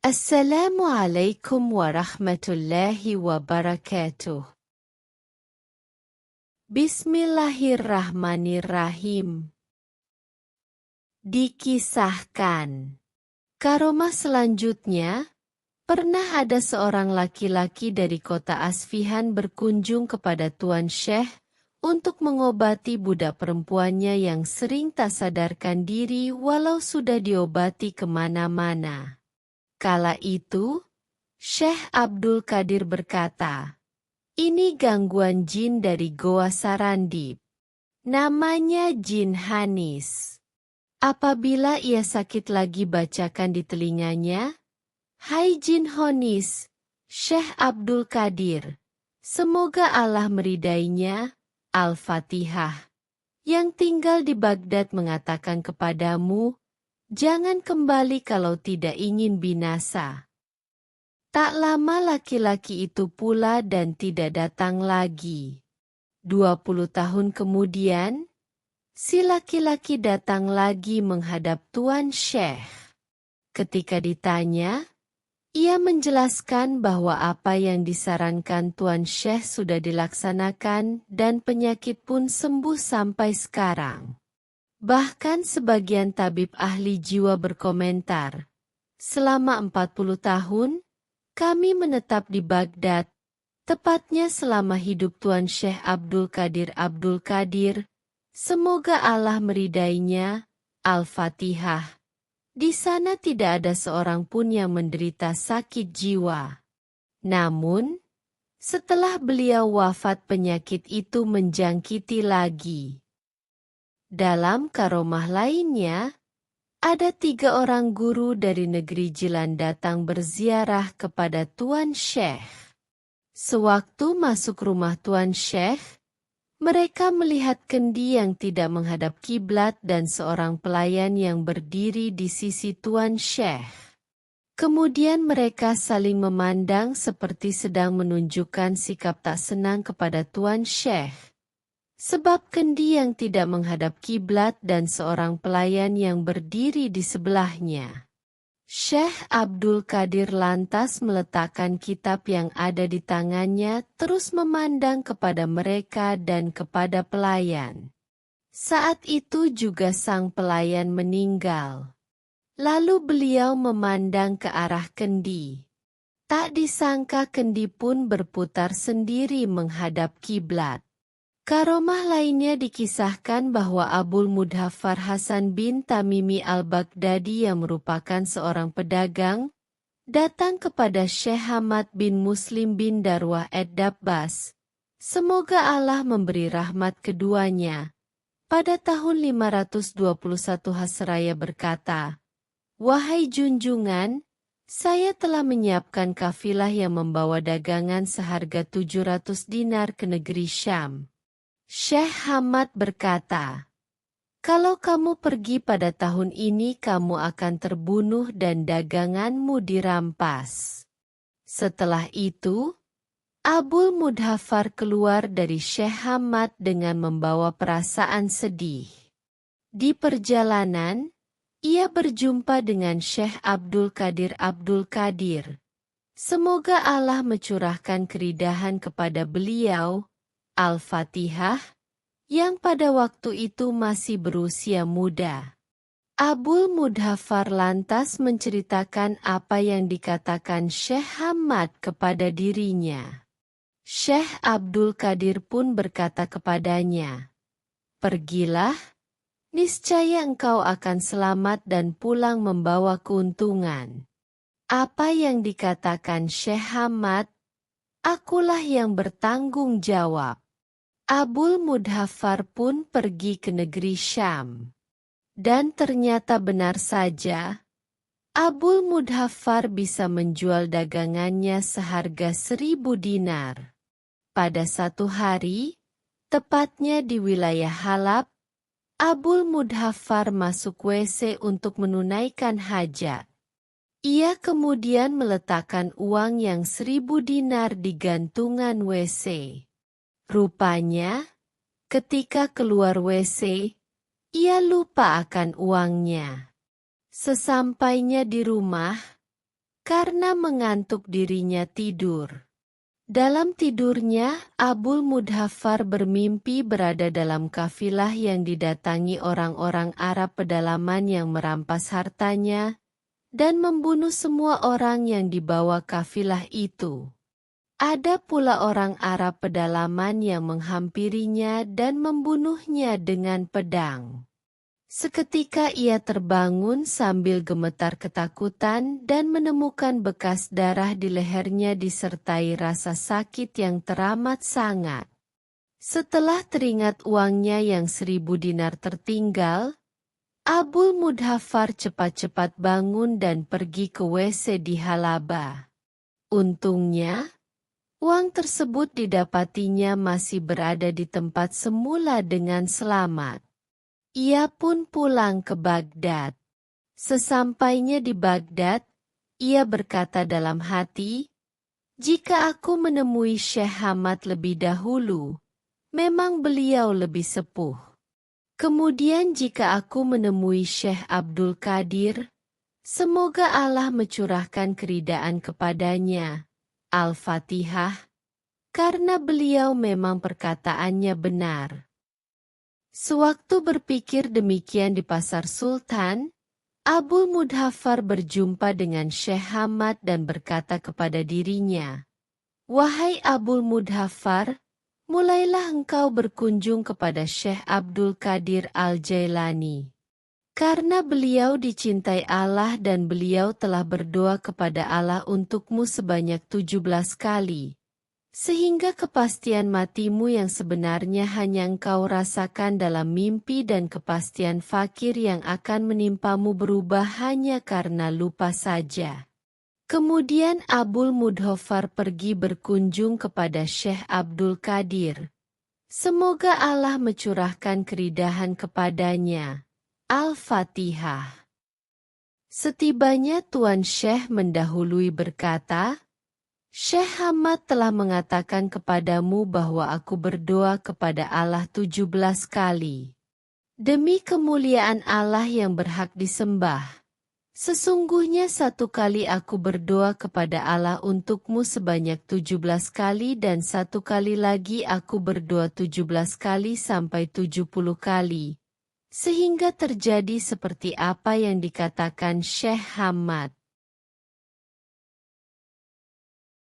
Assalamualaikum warahmatullahi wabarakatuh. Bismillahirrahmanirrahim. Dikisahkan. Karomah selanjutnya, pernah ada seorang laki-laki dari kota Asfihan berkunjung kepada Tuan Syekh untuk mengobati budak perempuannya yang sering tak sadarkan diri walau sudah diobati kemana-mana. Kala itu, Syekh Abdul Qadir berkata, "Ini gangguan jin dari Goa Sarandip. Namanya jin Hanis. Apabila ia sakit lagi bacakan di telinganya, 'Hai jin Hanis, Syekh Abdul Qadir, semoga Allah meridainya, Al-Fatihah. Yang tinggal di Baghdad mengatakan kepadamu, jangan kembali kalau tidak ingin binasa.' Tak lama laki-laki itu pula dan tidak datang lagi. 20 tahun kemudian, si laki-laki datang lagi menghadap Tuan Syekh. Ketika ditanya, ia menjelaskan bahwa apa yang disarankan Tuan Syekh sudah dilaksanakan dan penyakit pun sembuh sampai sekarang. Bahkan sebagian tabib ahli jiwa berkomentar, selama 40 tahun, kami menetap di Baghdad, tepatnya selama hidup Tuan Syekh Abdul Qadir, semoga Allah meridainya, Al-Fatihah. Di sana tidak ada seorang pun yang menderita sakit jiwa. Namun, setelah beliau wafat penyakit itu menjangkiti lagi. Dalam karomah lainnya, ada 3 orang guru dari negeri Jilan datang berziarah kepada Tuan Syekh. Sewaktu masuk rumah Tuan Syekh, mereka melihat kendi yang tidak menghadap kiblat dan seorang pelayan yang berdiri di sisi Tuan Syekh. Kemudian mereka saling memandang seperti sedang menunjukkan sikap tak senang kepada Tuan Syekh. Sebab kendi yang tidak menghadap kiblat dan seorang pelayan yang berdiri di sebelahnya. Syekh Abdul Qadir lantas meletakkan kitab yang ada di tangannya terus memandang kepada mereka dan kepada pelayan. Saat itu juga sang pelayan meninggal. Lalu beliau memandang ke arah kendi. Tak disangka kendi pun berputar sendiri menghadap kiblat. Karomah lainnya dikisahkan bahwa Abul Mudhaffar Hasan bin Tamimi al-Baghdadi yang merupakan seorang pedagang, datang kepada Syekh Hamad bin Muslim bin Darwah ad-Dabbas. Semoga Allah memberi rahmat keduanya. Pada tahun 521 Hasraya berkata, "Wahai junjungan, saya telah menyiapkan kafilah yang membawa dagangan seharga 700 dinar ke negeri Syam." Syekh Hamad berkata, "Kalau kamu pergi pada tahun ini kamu akan terbunuh dan daganganmu dirampas." Setelah itu, Abul Mudhaffar keluar dari Syekh Hamad dengan membawa perasaan sedih. Di perjalanan, ia berjumpa dengan Syekh Abdul Qadir. Semoga Allah mencurahkan keridahan kepada beliau, Al-Fatihah, yang pada waktu itu masih berusia muda. Abul Mudhaffar lantas menceritakan apa yang dikatakan Syekh Hamad kepada dirinya. Syekh Abdul Qadir pun berkata kepadanya, "Pergilah, niscaya engkau akan selamat dan pulang membawa keuntungan." Apa yang dikatakan Syekh Hamad, akulah yang bertanggung jawab. Abul Mudhaffar pun pergi ke negeri Syam. Dan ternyata benar saja, Abul Mudhaffar bisa menjual dagangannya seharga 1000 dinar. Pada satu hari, tepatnya di wilayah Halab, Abul Mudhaffar masuk WC untuk menunaikan hajat. Ia kemudian meletakkan uang yang 1000 dinar di gantungan WC. Rupanya, ketika keluar WC, ia lupa akan uangnya. Sesampainya di rumah, karena mengantuk dirinya tidur. Dalam tidurnya, Abul Mudhaffar bermimpi berada dalam kafilah yang didatangi orang-orang Arab pedalaman yang merampas hartanya dan membunuh semua orang yang dibawa kafilah itu. Ada pula orang Arab pedalaman yang menghampirinya dan membunuhnya dengan pedang. Seketika ia terbangun sambil gemetar ketakutan dan menemukan bekas darah di lehernya disertai rasa sakit yang teramat sangat. Setelah teringat uangnya yang 1000 dinar tertinggal, Abul Mudhaffar cepat-cepat bangun dan pergi ke WC di Halaba. Untungnya, uang tersebut didapatinya masih berada di tempat semula dengan selamat. Ia pun pulang ke Baghdad. Sesampainya di Baghdad, ia berkata dalam hati, "Jika aku menemui Syekh Hamad lebih dahulu, memang beliau lebih sepuh. Kemudian jika aku menemui Syekh Abdul Qadir, semoga Allah mencurahkan keridaan kepadanya. Al-Fatihah, karena beliau memang perkataannya benar." Sewaktu berpikir demikian di pasar Sultan, Abul Mudhaffar berjumpa dengan Syekh Hamad dan berkata kepada dirinya, "Wahai Abul Mudhaffar, mulailah engkau berkunjung kepada Syekh Abdul Qadir Al-Jailani. Karena beliau dicintai Allah dan beliau telah berdoa kepada Allah untukmu sebanyak 17 kali. Sehingga kepastian matimu yang sebenarnya hanya engkau rasakan dalam mimpi dan kepastian fakir yang akan menimpamu berubah hanya karena lupa saja." Kemudian Abul Mudhaffar pergi berkunjung kepada Syekh Abdul Qadir. Semoga Allah mencurahkan keridahan kepadanya. Al-Fatihah. Setibanya Tuan Syekh mendahului berkata, "Syekh Hamad telah mengatakan kepadamu bahwa aku berdoa kepada Allah 17 kali. Demi kemuliaan Allah yang berhak disembah, sesungguhnya 1 kali aku berdoa kepada Allah untukmu sebanyak 17 kali dan 1 kali lagi aku berdoa 17 kali sampai 70 kali. Sehingga terjadi seperti apa yang dikatakan Syekh Hamad."